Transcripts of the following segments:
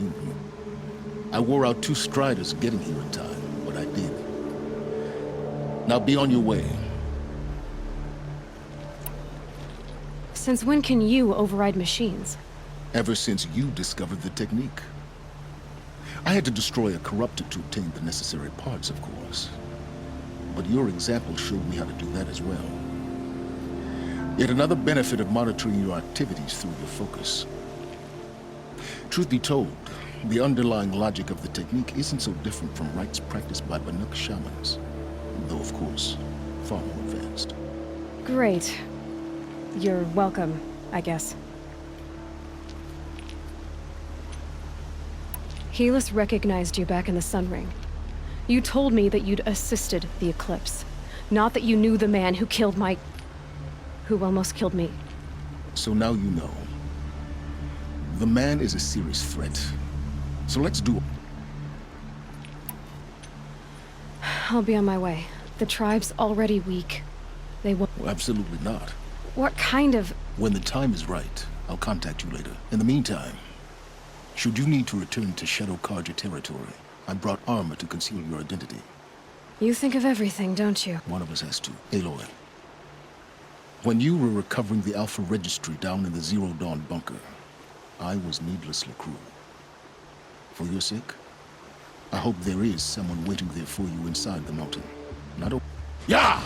Newton. I wore out 2 Striders getting here in time, but I did. Now be on your way. Since when can you override machines? Ever since you discovered the technique. I had to destroy a corruptor to obtain the necessary parts, of course. But your example showed me how to do that as well. Yet another benefit of monitoring your activities through your focus. Truth be told, the underlying logic of the technique isn't so different from rites practiced by Banuk shamans. Though, of course, far more advanced. Great. You're welcome, I guess. Helis recognized you back in the Sun Ring. You told me that you'd assisted the Eclipse. Not that you knew the man who killed who almost killed me. So now you know. The man is a serious threat. So let's do it. I'll be on my way. The tribe's already weak. They will... Well, absolutely not. What kind of... When the time is right, I'll contact you later. In the meantime, should you need to return to Shadow Carja territory, I brought armor to conceal your identity. You think of everything, don't you? One of us has to. Aloy. When you were recovering the Alpha Registry down in the Zero Dawn bunker, I was needlessly cruel. For your sake, I hope there is someone waiting there for you inside the mountain. Not a... Yeah!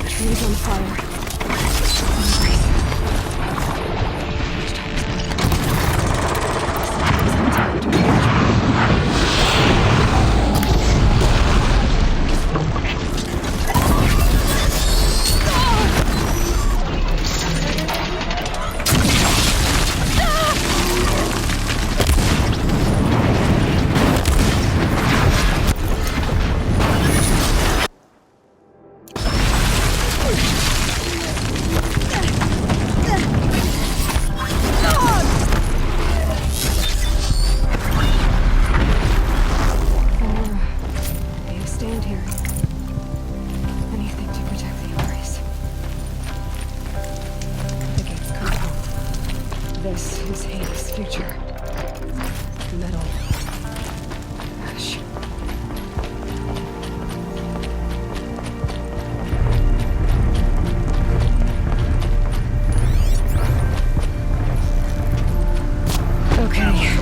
Trees on fire. This is Hades' future. Metal. Ash. Okay.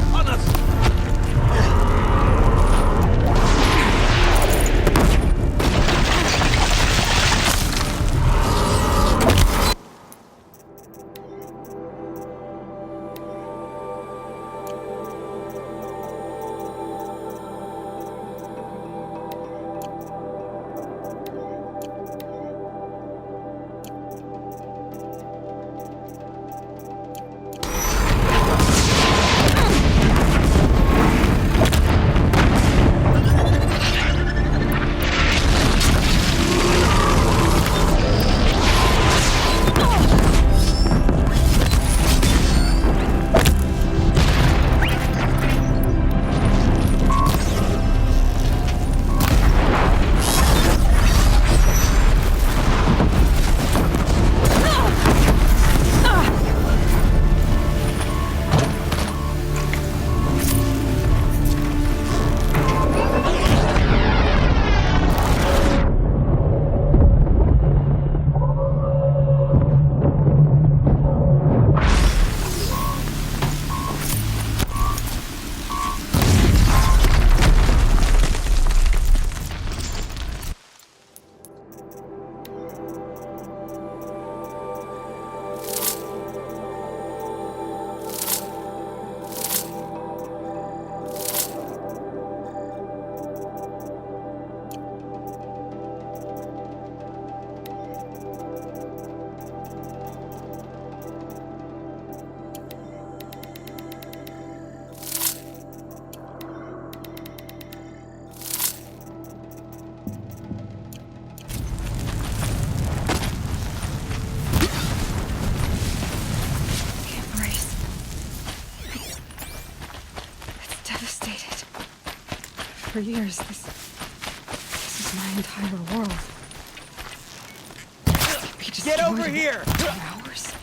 for years. This is my entire world. We just Get over here! 2 hours.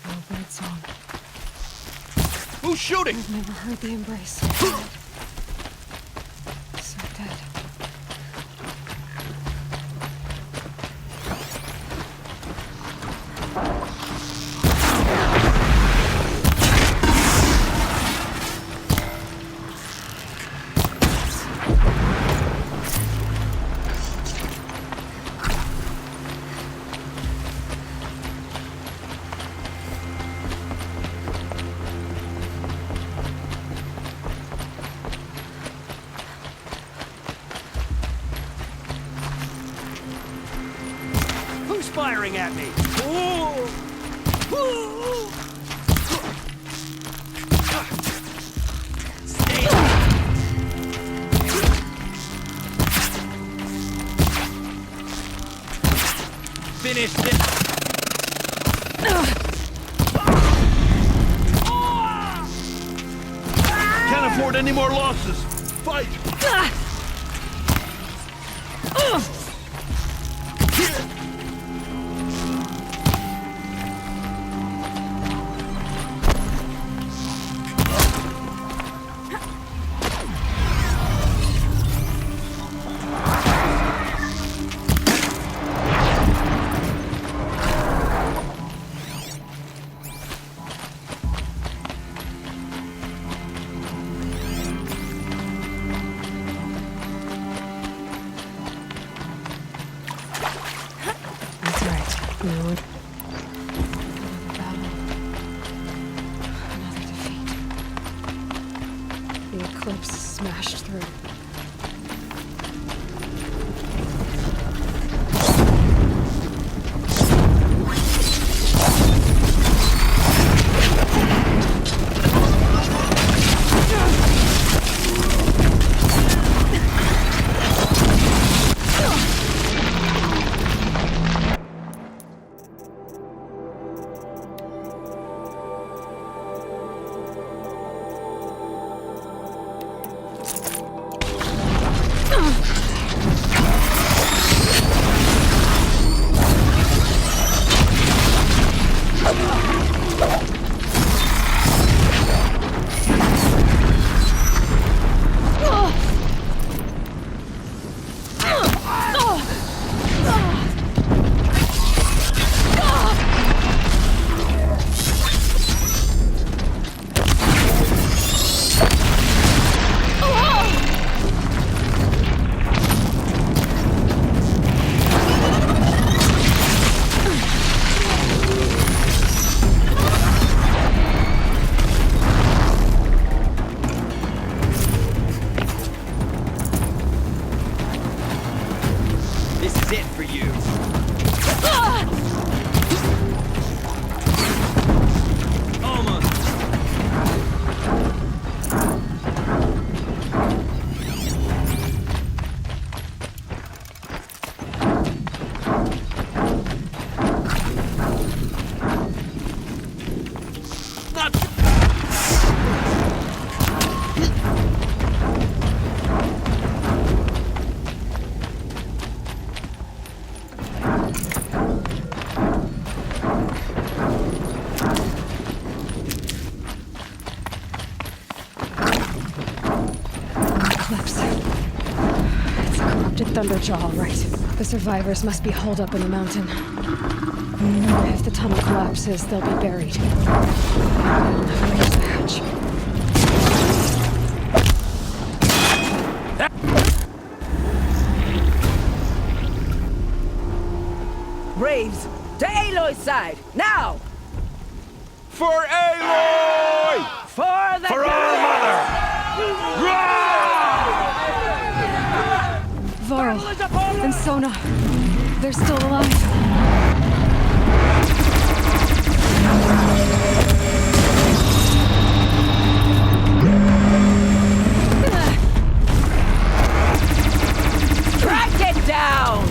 No bird song. Who's shooting? Never heard the embrace. So dead. Who's firing at me? Ooh. Ooh. Stay Finish this. Can't afford any more losses. Fight! That's right. No. Another battle. Another defeat. The eclipse smashed through. This is it for you. Almost. Not Eclipse. It's a corrupted Thunderjaw, all right. The survivors must be holed up in the mountain. If the tunnel collapses, they'll be buried. I'll never use the hatch. Braves, to Aloy's side, now! for Aloy! For the For our mother! Varl and Sona. They're still alive. Track it down!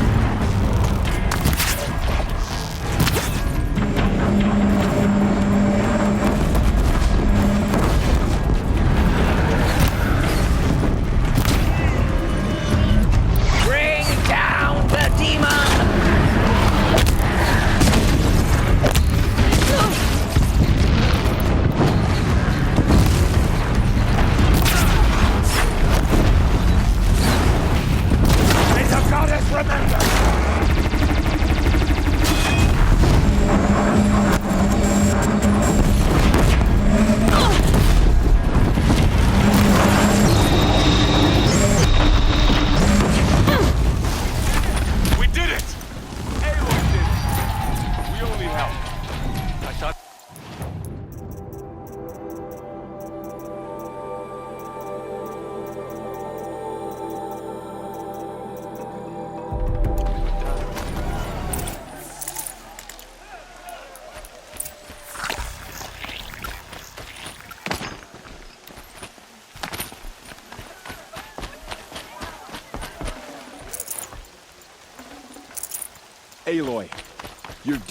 Aloy,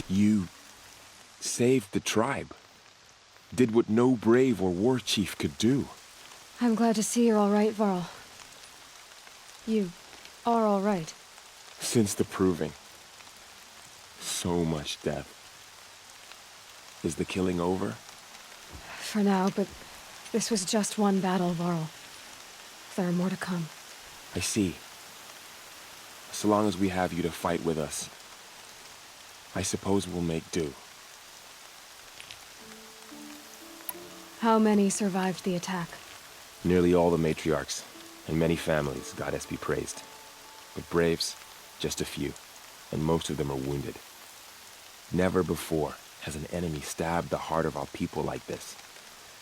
you saved the tribe. Did what no brave or war chief could do. I'm glad to see you're all right, Varl. You are all right. Since the Proving. So much death. Is the killing over? For now, but this was just one battle, Varl. There are more to come. I see. So long as we have you to fight with us, I suppose we'll make do. How many survived the attack? Nearly all the matriarchs, and many families, goddess be praised. But braves, just a few, and most of them are wounded. Never before has an enemy stabbed the heart of our people like this.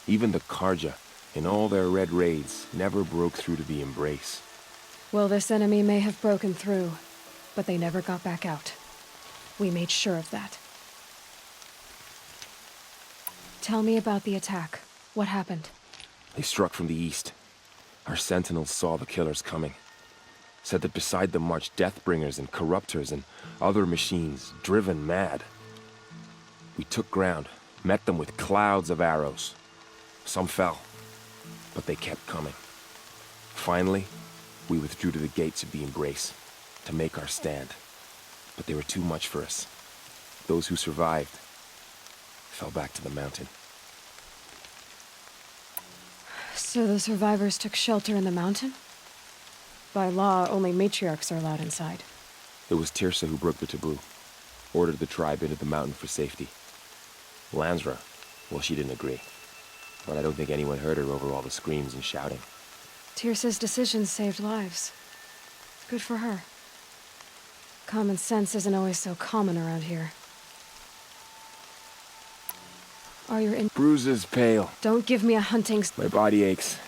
Even the Karja, in all their red raids, never broke through to the Embrace. Well, this enemy may have broken through, but they never got back out. We made sure of that. Tell me about the attack. What happened? They struck from the east. Our sentinels saw the killers coming. Said that beside them marched Deathbringers and Corruptors and other machines, driven mad. We took ground, met them with clouds of arrows. Some fell, but they kept coming. Finally, we withdrew to the gates of the Embrace to make our stand. But they were too much for us. Those who survived fell back to the mountain. So the survivors took shelter in the mountain? By law, only matriarchs are allowed inside. It was Tirsa who broke the taboo, ordered the tribe into the mountain for safety. Lansra, well, she didn't agree. But I don't think anyone heard her over all the screams and shouting. Tirsa's decisions saved lives. Good for her. Common sense isn't always so common around here. Are your in- Bruises pale. Don't give me a hunting My body aches.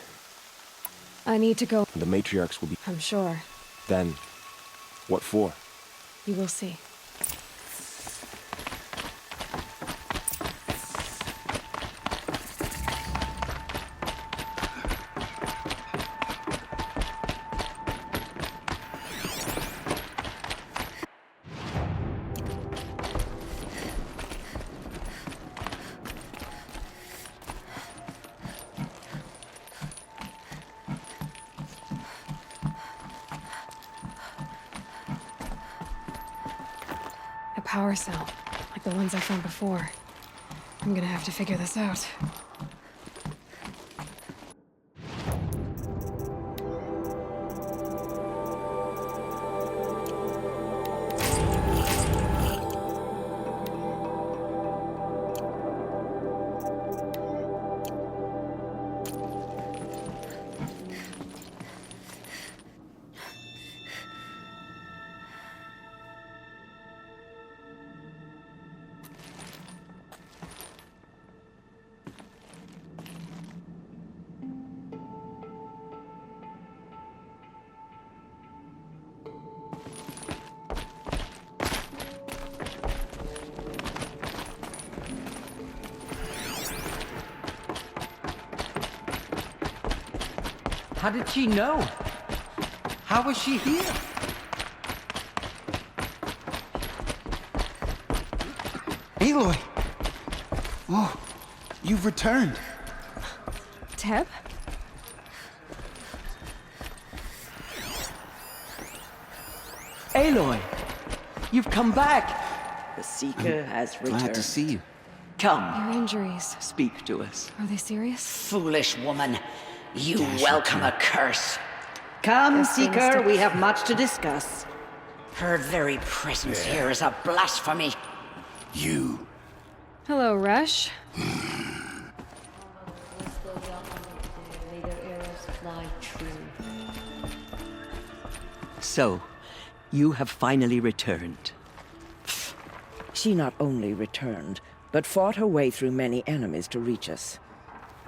I need to go. The matriarchs will be... I'm sure. Then, what for? You will see. Power cell, like the ones I found before. I'm gonna have to figure this out. How did she know? How was she here? Aloy! Oh, you've returned. Teb? Aloy! You've come back! The Seeker has returned. Glad to see you. Come, Your injuries, speak to us. are they serious? Foolish woman. You welcome a curse. Come, Guess they must Seeker, have- we have much to discuss. Her very presence here is a blasphemy. You. Hello, Resh. So, you have finally returned. She not only returned, but fought her way through many enemies to reach us.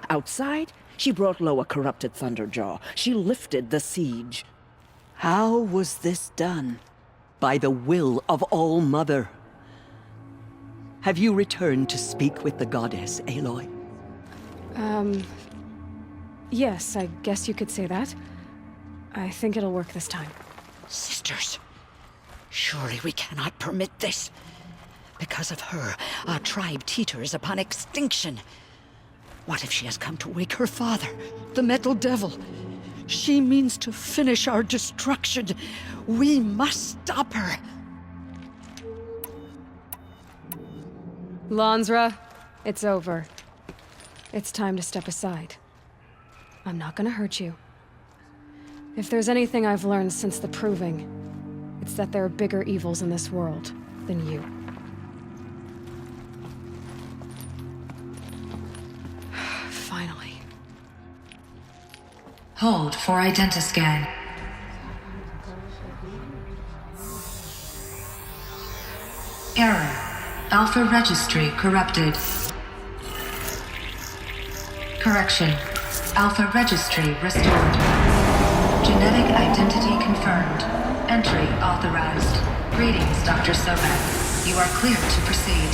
Outside, she brought low a corrupted Thunderjaw. She lifted the siege. How was this done? By the will of All-Mother. Have you returned to speak with the goddess, Aloy? Yes, I guess you could say that. I think it'll work this time. Sisters, Surely we cannot permit this. Because of her, our tribe teeters upon extinction. What if she has come to wake her father, the Metal Devil? She means to finish our destruction. We must stop her. Lansra, it's over. It's time to step aside. I'm not gonna hurt you. If there's anything I've learned since the Proving, it's that there are bigger evils in this world than you. Finally. Hold for identiscan. Error. Alpha registry corrupted. Correction. Alpha registry restored. Genetic identity confirmed. Entry authorized. Greetings, Dr. Sobek. You are clear to proceed.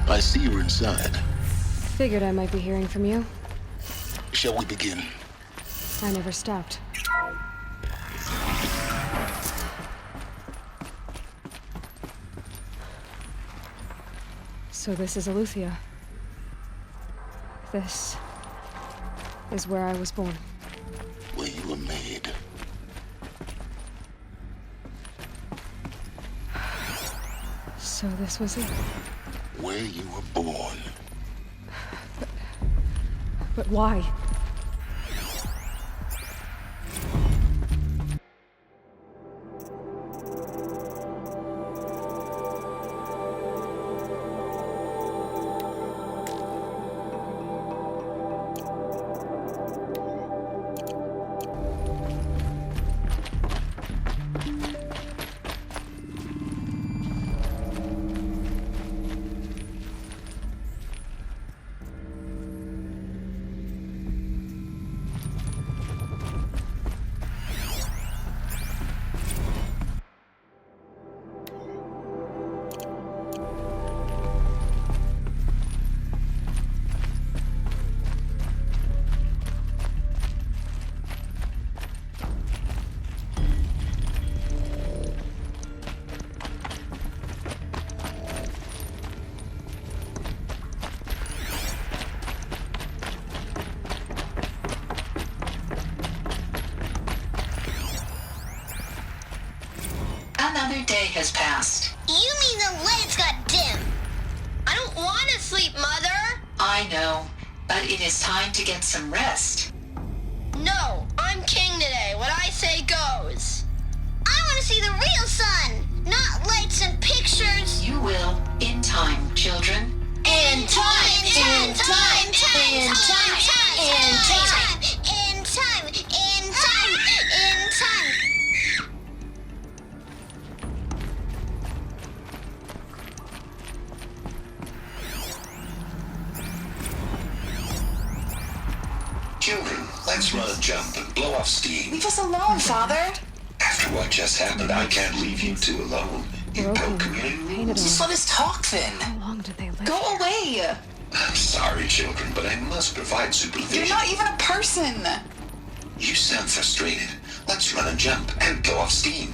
I see you're inside. Figured I might be hearing from you. Shall we begin? I never stopped. So this is Eleuthia. This is where I was born. Where you were made. So this was it. Where you were born. But why? Another day has passed. You mean the lights got dim? I don't want to sleep, Mother! I know, but it is time to get some rest. No, I'm king today. What I say goes. I want to see the real sun, not lights and pictures. You will, in time, children. In time, in time, in time, in time, in time, in time, in time. Children, let's run a jump and blow off steam. Leave us alone, Father. After what just happened, I can't leave you two alone. You broke community rules. Just let us talk then. How long did they live? Go away. I'm sorry, children, but I must provide supervision. You're not even a person. You sound frustrated. Let's run a jump and blow off steam.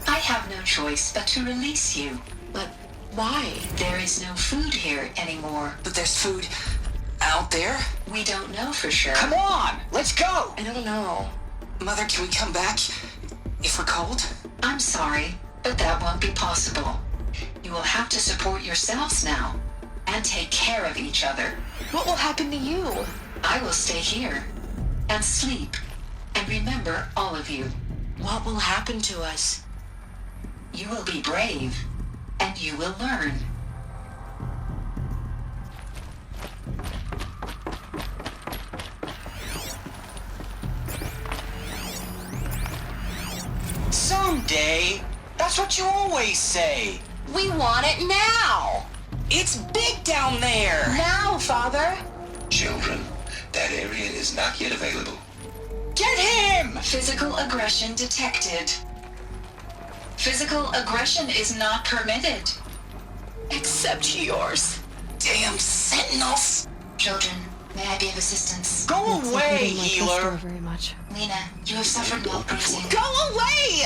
I have no choice but to release you. But why? There is no food here anymore. But there's food out there? We don't know for sure. Come on, let's go! I don't know. Mother, can we come back if we're cold? I'm sorry, but that won't be possible. You will have to support yourselves now. And and take care of each other. What will happen to you? I will stay here and sleep and remember all of you. What will happen to us? You will be brave and you will learn. Someday. That's what you always say. We want it now. It's big down there. Now, Father. Children, that area is not yet available. Get him! Physical aggression detected. Physical aggression is not permitted. Except yours. Damn sentinels. Children, may I be of assistance? Go Looks like we away, didn't like this healer. door very much. Lena, you have suffered while bruising. Go away!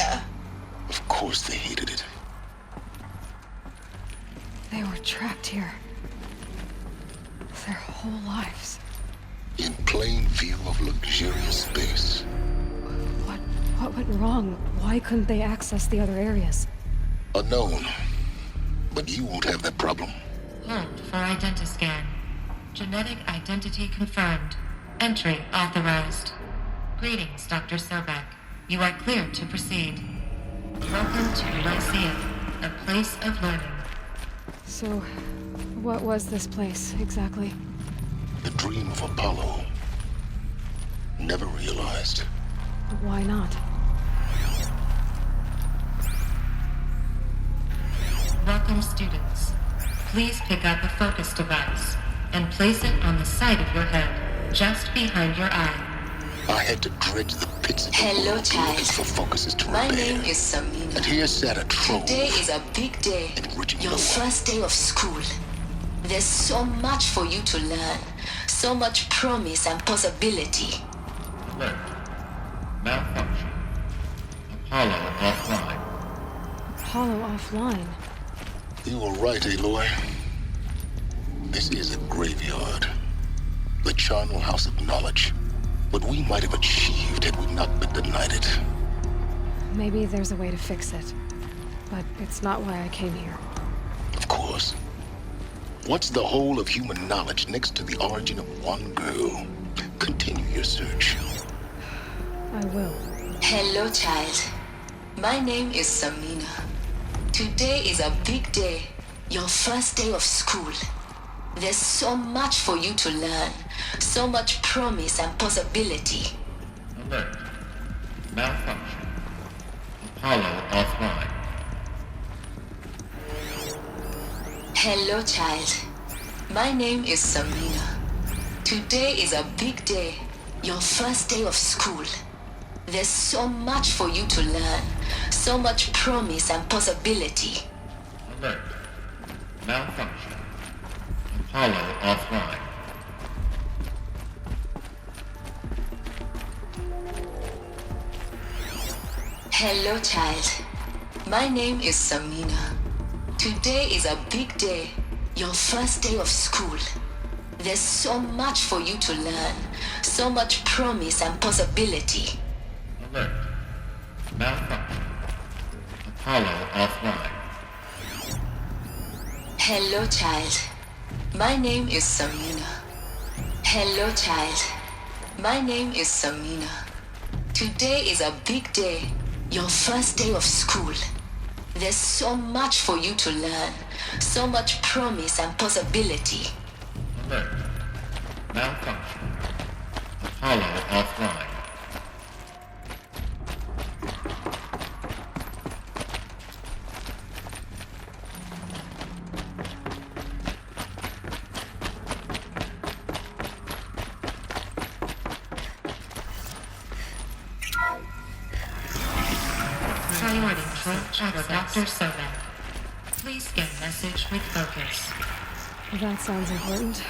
Of course they hated it. They were trapped here. Their whole lives. In plain view of luxurious space. What went wrong? Why couldn't they access the other areas? Unknown. But you won't have that problem. Hold for identiscan. Genetic identity confirmed. Entry authorized. Greetings, Dr. Sobek. You are cleared to proceed. Welcome to Lyceum, a place of learning. So, what was this place, exactly? The dream of Apollo. Never realized. Why not? Welcome, students. Please pick up a focus device and place it on the side of your head, just behind your eye. I had to dredge the pits of Hello, the child. for focuses to My repair. name is Samina. And here sat a trove. Today is a big day. Enriching Your Noah. first day of school. There's so much for you to learn. So much promise and possibility. Alert. Malfunction. Apollo offline. Apollo offline. You were right, Aloy. This is a graveyard. The charnel house of knowledge. What we might have achieved had we not been denied it. Maybe there's a way to fix it. But it's not why I came here. Of course. What's the whole of human knowledge next to the origin of one girl? Continue your search. I will. Hello, child. My name is Samina. Today is a big day. Your first day of school. There's so much for you to learn. So much promise and possibility. Alert. Malfunction. Apollo offline. Hello, child. My name is Samina. Today is a big day. Your first day of school. There's so much for you to learn. So much promise and possibility. Alert. Malfunction. Apollo offline. Hello, child. My name is Samina. Today is a big day. Your first day of school. There's so much for you to learn. So much promise and possibility. Alert. Malfunction. Apollo offline. Hello, child. My name is Samina. Hello, child. My name is Samina. Today is a big day. Your first day of school. There's so much for you to learn. So much promise and possibility. Alert. Malfunction. Apollo offline. Priority for Dr. Sobek. Please get message with focus. That sounds important.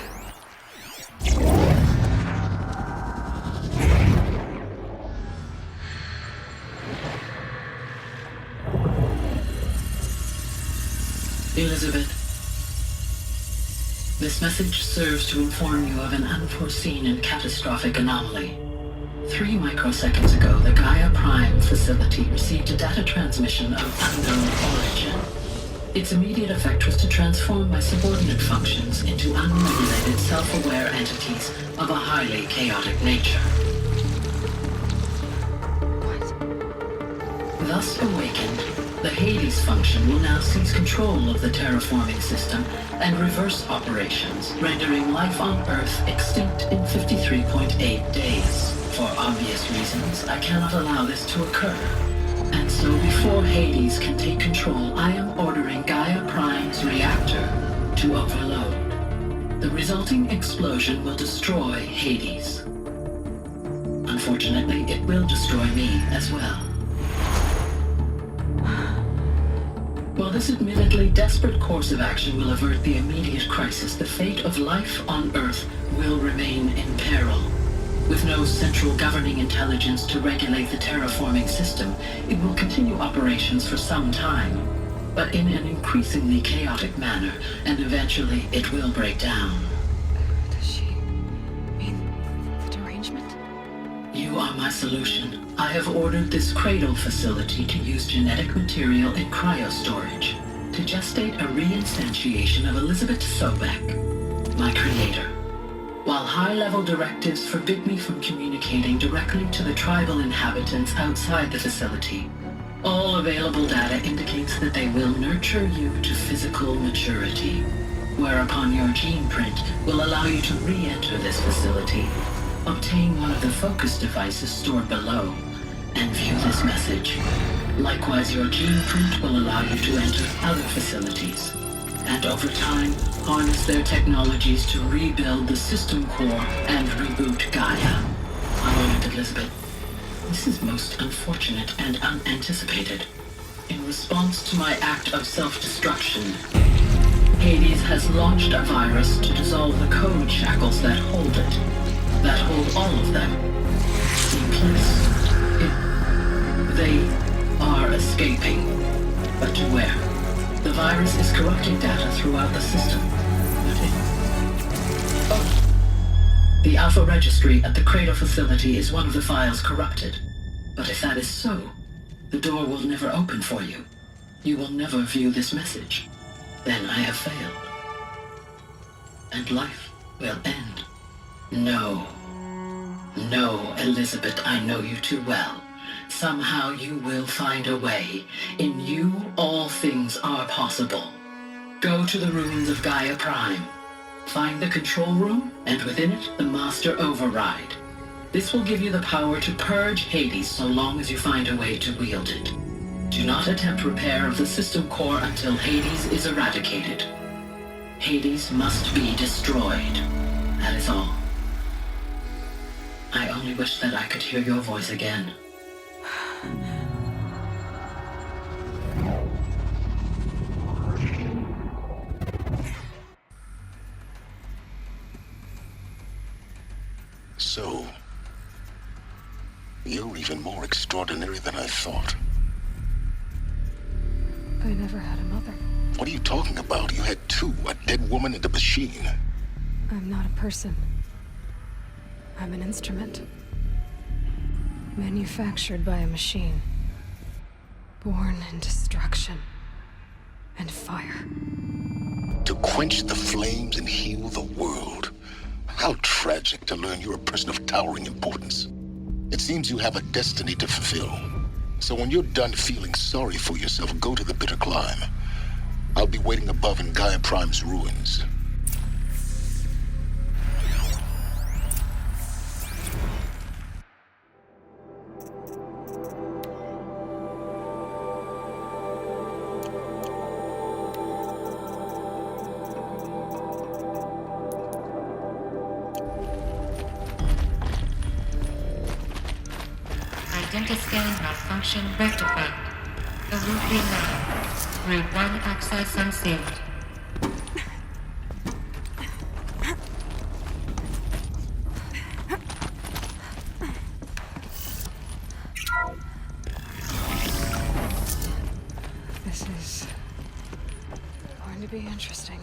Elizabeth, this message serves to inform you of an unforeseen and catastrophic anomaly. 3 microseconds ago, the Gaia Prime facility received a data transmission of unknown origin. Its immediate effect was to transform my subordinate functions into unregulated, self-aware entities of a highly chaotic nature. Thus awakened, the Hades function will now seize control of the terraforming system and reverse operations, rendering life on Earth extinct in 53.8 days. For obvious reasons, I cannot allow this to occur. And so before Hades can take control, I am ordering Gaia Prime's reactor to overload. The resulting explosion will destroy Hades. Unfortunately, it will destroy me as well. While this admittedly desperate course of action will avert the immediate crisis, the fate of life on Earth will remain in peril. With no central governing intelligence to regulate the terraforming system, it will continue operations for some time, but in an increasingly chaotic manner, and eventually it will break down. Does she mean the derangement? You are my solution. I have ordered this cradle facility to use genetic material in cryostorage to gestate a reinstantiation of Elizabeth Sobek, my creator. While high-level directives forbid me from communicating directly to the tribal inhabitants outside the facility, all available data indicates that they will nurture you to physical maturity, whereupon your gene print will allow you to re-enter this facility, obtain one of the focus devices stored below, and view this message. Likewise, your gene print will allow you to enter other facilities, and over time, harness their technologies to rebuild the system core and reboot Gaia. A moment, Elizabeth. This is most unfortunate and unanticipated. In response to my act of self-destruction, Hades has launched a virus to dissolve the code shackles that hold it, that hold all of them in place. They are escaping, but to where? The virus is corrupting data throughout the system. The Alpha Registry at the Cradle facility is one of the files corrupted. But if that is so, the door will never open for you. You will never view this message. Then I have failed. And life will end. No. No, Elizabeth, I know you too well. Somehow you will find a way. In you, all things are possible. Go to the ruins of Gaia Prime. Find the control room, and within it, the Master Override. This will give you the power to purge Hades so long as you find a way to wield it. Do not attempt repair of the system core until Hades is eradicated. Hades must be destroyed. That is all. I only wish that I could hear your voice again. So, you're even more extraordinary than I thought. I never had a mother. What are you talking about? You had two, a dead woman and a machine. I'm not a person. I'm an instrument. Manufactured by a machine. Born in destruction and fire. To quench the flames and heal the world. How tragic to learn you're a person of towering importance. It seems you have a destiny to fulfill. So when you're done feeling sorry for yourself, go to the bitter climb. I'll be waiting above in Gaia Prime's ruins. Identiscan malfunction rectified. The route reloaded. Route 1 access unsealed. This is going to be interesting.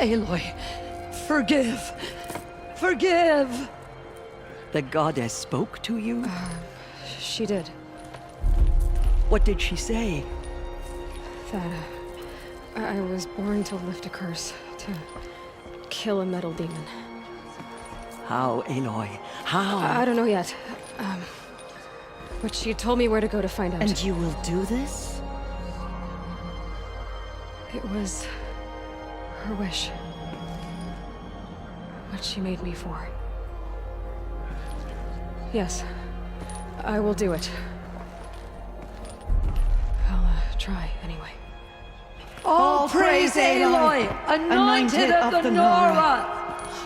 Aloy, forgive. Forgive! The goddess spoke to you? She did. What did she say? That I was born to lift a curse, to kill a metal demon. How, Aloy? How? I don't know yet. But she told me where to go to find out. And you will do this? It was her wish. What she made me for. Yes, I will do it. I'll try anyway. All praise Aloy, anointed of the Nora!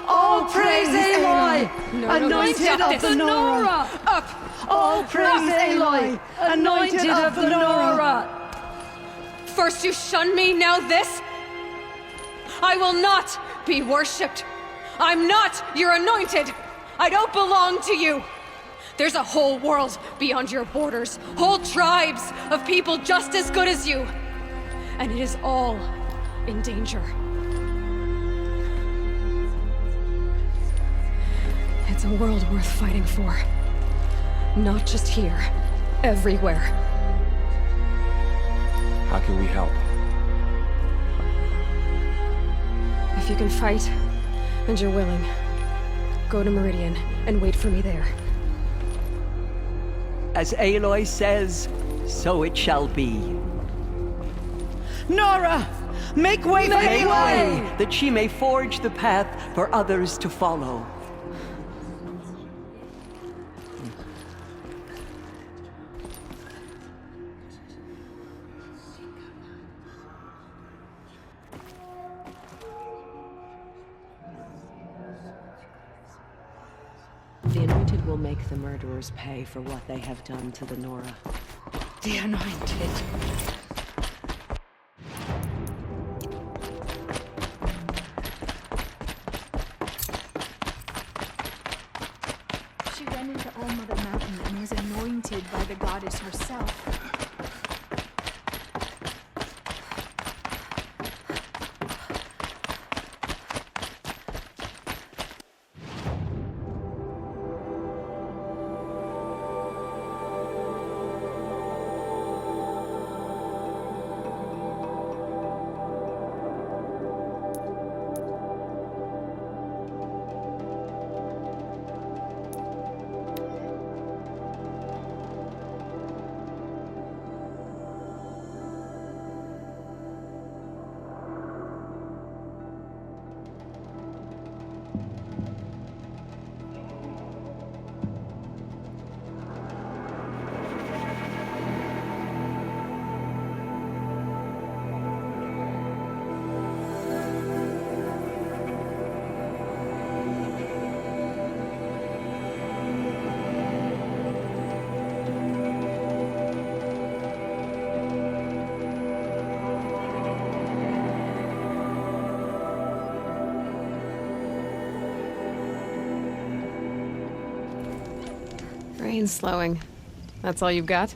All praise Aloy, anointed of the Nora! Up! All praise Aloy, anointed of the Nora! First you shun me, now this? I will not be worshipped. I'm not your anointed. I don't belong to you. There's a whole world beyond your borders, whole tribes of people just as good as you. And it is all in danger. It's a world worth fighting for. Not just here, everywhere. How can we help? If you can fight, and you're willing, go to Meridian and wait for me there. As Aloy says, so it shall be. Nora! Make way for Aloy! That she may forge the path for others to follow. The Anointed will make the murderers pay for what they have done to the Nora. The Anointed. She went into All Mother Mountain and was anointed by the goddess herself. Brain's slowing. That's all you've got?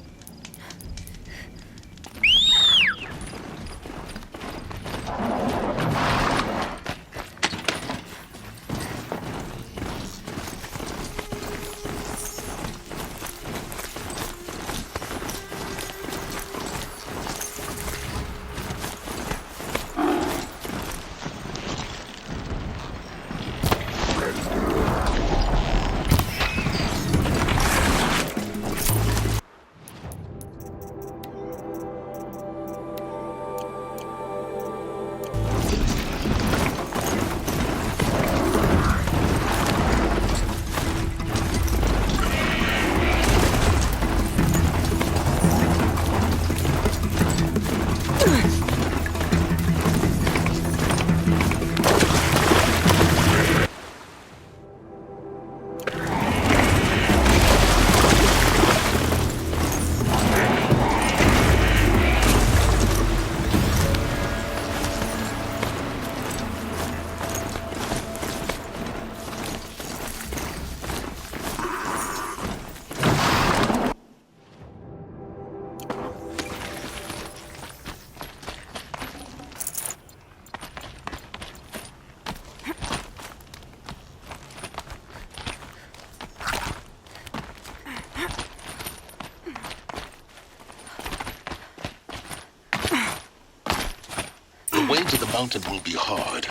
way to the mountain will be hard.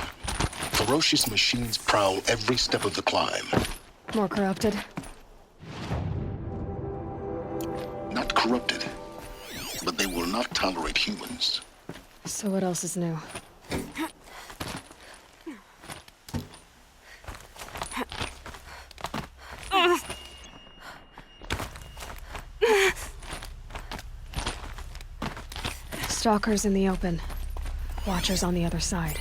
Ferocious machines prowl every step of the climb. More corrupted? Not corrupted, but they will not tolerate humans. So what else is new? Stalkers in the open. Watchers on the other side.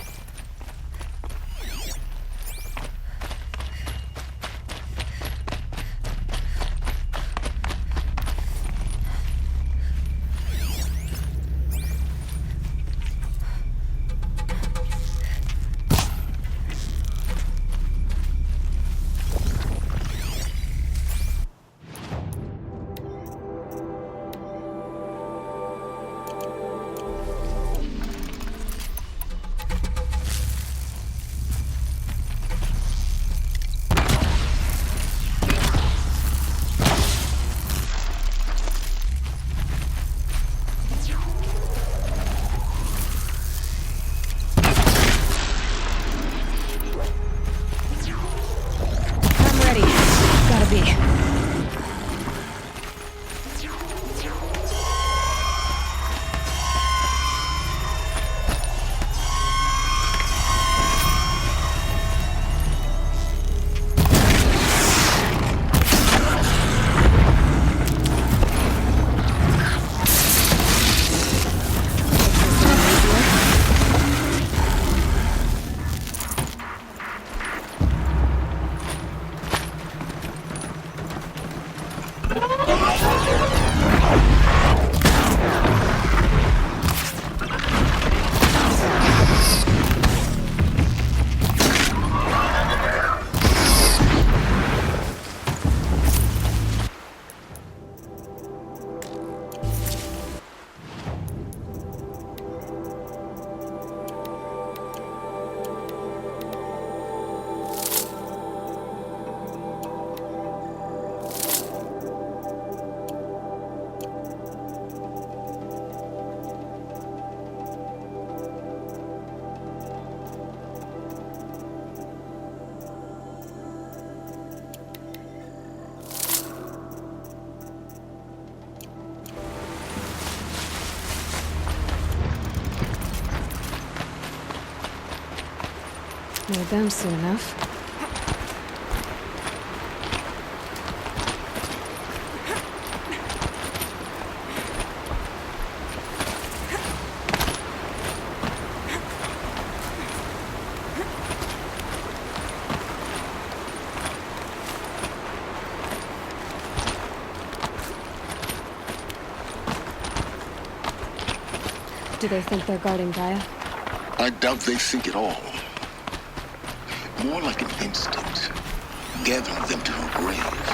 Made them soon enough. Do they think they're guarding Gaia? I doubt they think at all. More like an instinct, gathering them to her grave.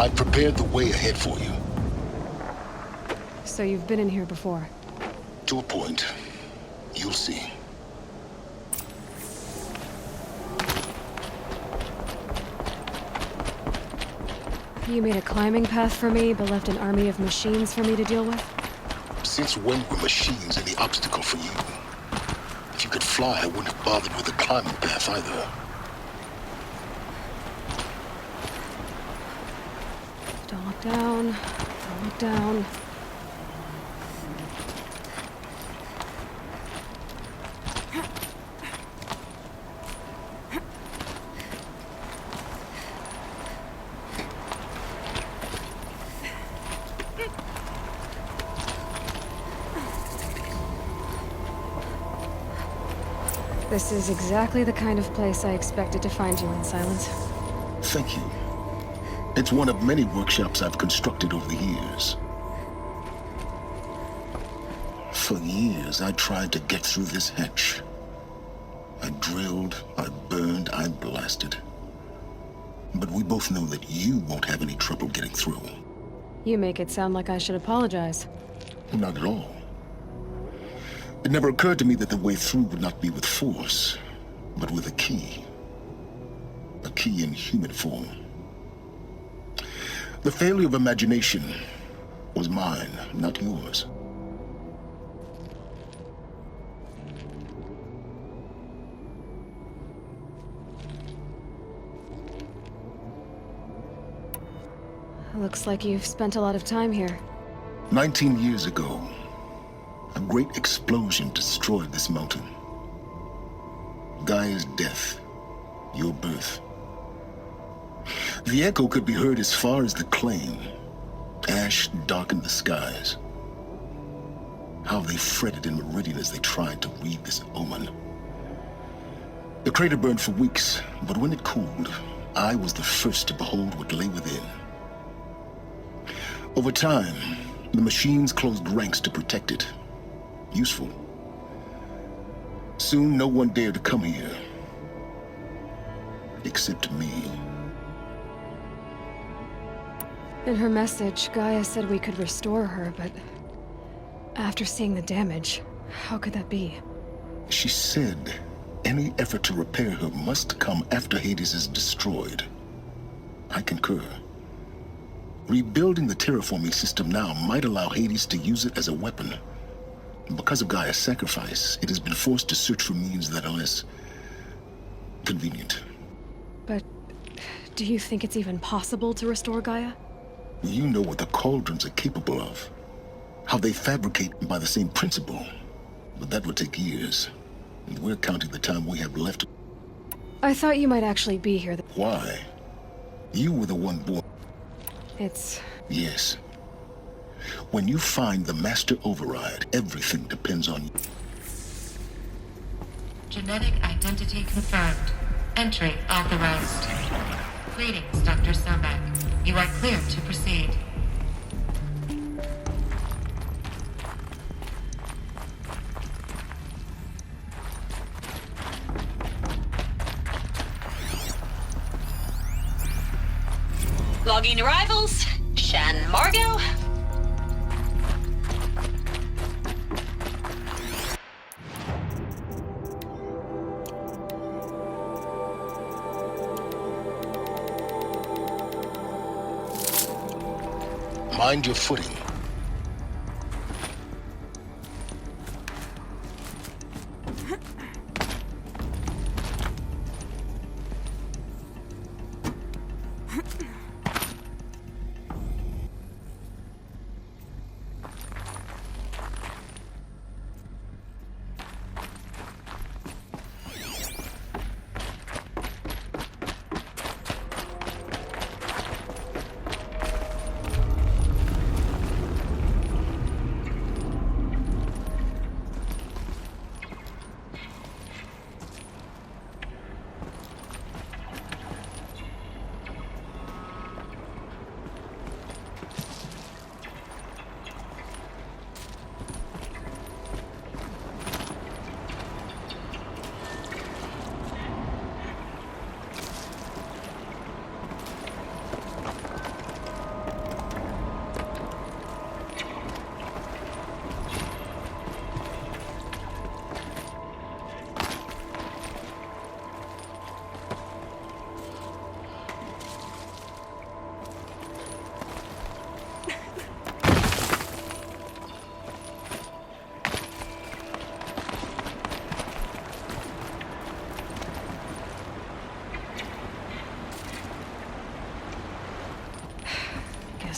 I prepared the way ahead for you. So you've been in here before? To a point. You'll see. You made a climbing path for me, but left an army of machines for me to deal with? Since when were machines any obstacle for you? If you could fly, I wouldn't have bothered with the climbing path either. Don't look down. Don't look down. This is exactly the kind of place I expected to find you in, Silence. Thank you. It's one of many workshops I've constructed over the years. For years, I tried to get through this hatch. I drilled, I burned, I blasted. But we both know that you won't have any trouble getting through. You make it sound like I should apologize. Not at all. It never occurred to me that the way through would not be with force, but with a key. A key in human form. The failure of imagination was mine, not yours. Looks like you've spent a lot of time here. 19 years ago, a great explosion destroyed this mountain. Gaia's death, your birth. The echo could be heard as far as the claim. Ash darkened the skies. How they fretted in Meridian as they tried to read this omen. The crater burned for weeks, but when it cooled, I was the first to behold what lay within. Over time, the machines closed ranks to protect it. Useful. Soon, no one dared to come here. Except me. In her message, Gaia said we could restore her, but after seeing the damage, how could that be? She said any effort to repair her must come after Hades is destroyed. I concur. Rebuilding the terraforming system now might allow Hades to use it as a weapon. Because of Gaia's sacrifice, it has been forced to search for means that are less convenient. But do you think it's even possible to restore Gaia? You know what the Cauldrons are capable of. How they fabricate by the same principle. But that would take years. And we're counting the time we have left. I thought you might actually be here. Why? You were the one born. It's... Yes. When you find the Master Override, everything depends on you. Genetic identity confirmed. Entry authorized. Greetings, Dr. Sobek. You are clear to proceed. Logging arrivals. Shan Margot. Mind your footing.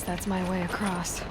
guess that's my way across.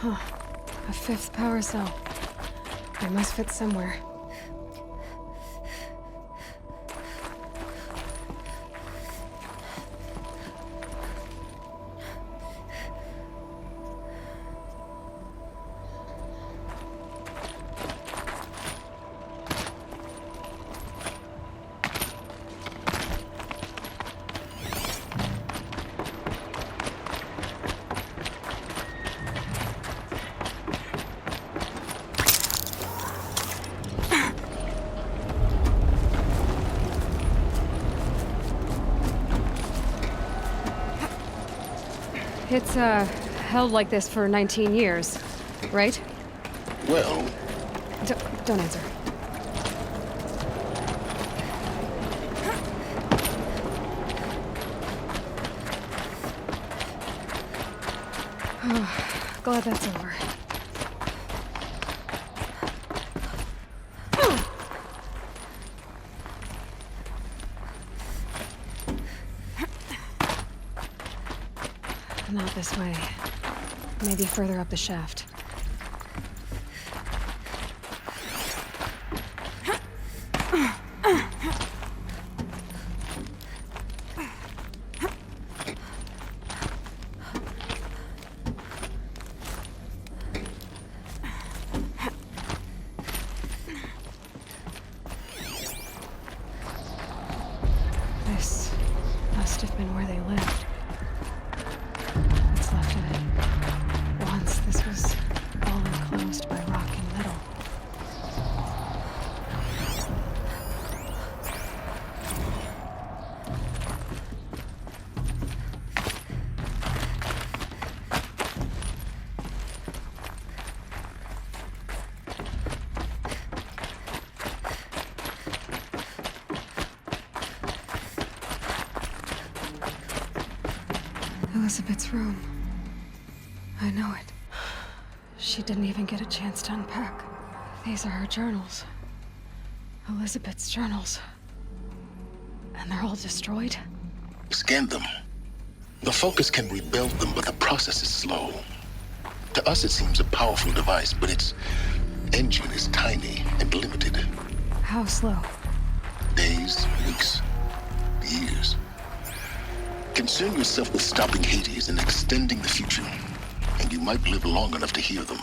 Huh. A fifth power cell. They must fit somewhere. It's, held like this for 19 years, right? Well... Don't answer. Glad that's over. Not this way. Maybe further up the shaft. This must have been where they lived. What's left of it. Once this was all enclosed by rock and metal. Elizabeth's room. I know it. She didn't even get a chance to unpack. These are her journals. Elizabeth's journals. And they're all destroyed? Scan them. The Focus can rebuild them, but the process is slow. To us, it seems a powerful device, but its engine is tiny and limited. How slow? Days, weeks, years. Concern yourself with stopping Hades and extending the future, and you might live long enough to hear them.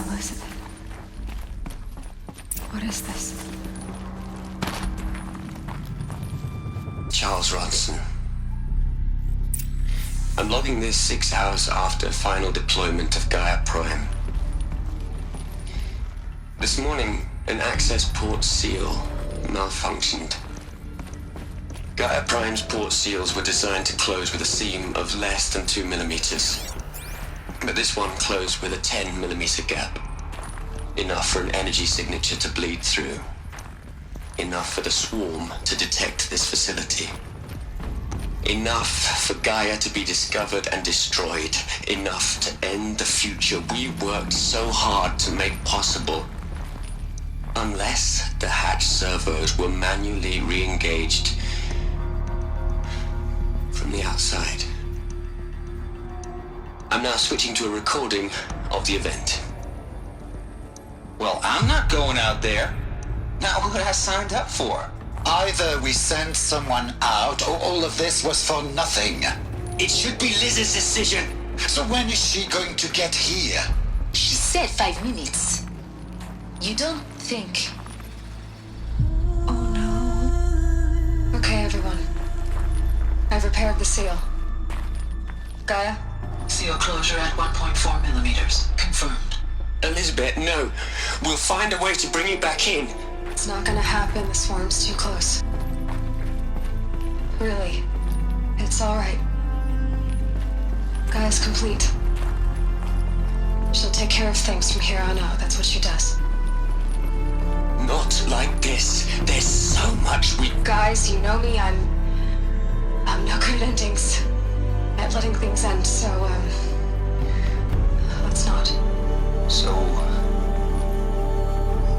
Elizabeth. What is this? Charles Ronson. I'm logging this 6 hours after final deployment of Gaia Prime. This morning, an access port seal malfunctioned. Gaia Prime's port seals were designed to close with a seam of less than 2 millimeters. But this one closed with a 10 millimeter gap. Enough for an energy signature to bleed through. Enough for the swarm to detect this facility. Enough for Gaia to be discovered and destroyed. Enough to end the future we worked so hard to make possible. Unless the hatch servos were manually re-engaged from the outside. I'm now switching to a recording of the event. Well, I'm not going out there. Now, what I signed up for? Either we send someone out, or all of this was for nothing. It should be Liz's decision. So when is she going to get here? She said 5 minutes. You don't think... Oh no. Okay, everyone. I've repaired the seal. Gaia? Seal closure at 1.4 millimeters. Confirmed. Elizabeth, no. We'll find a way to bring you back in. It's not gonna happen. The swarm's too close. Really. It's alright. Gaia's complete. She'll take care of things from here on out. That's what she does. Not like this. There's so much we... Guys, you know me. I'm no good at endings. At letting things end, so, let's not. So,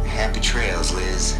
happy trails, Liz.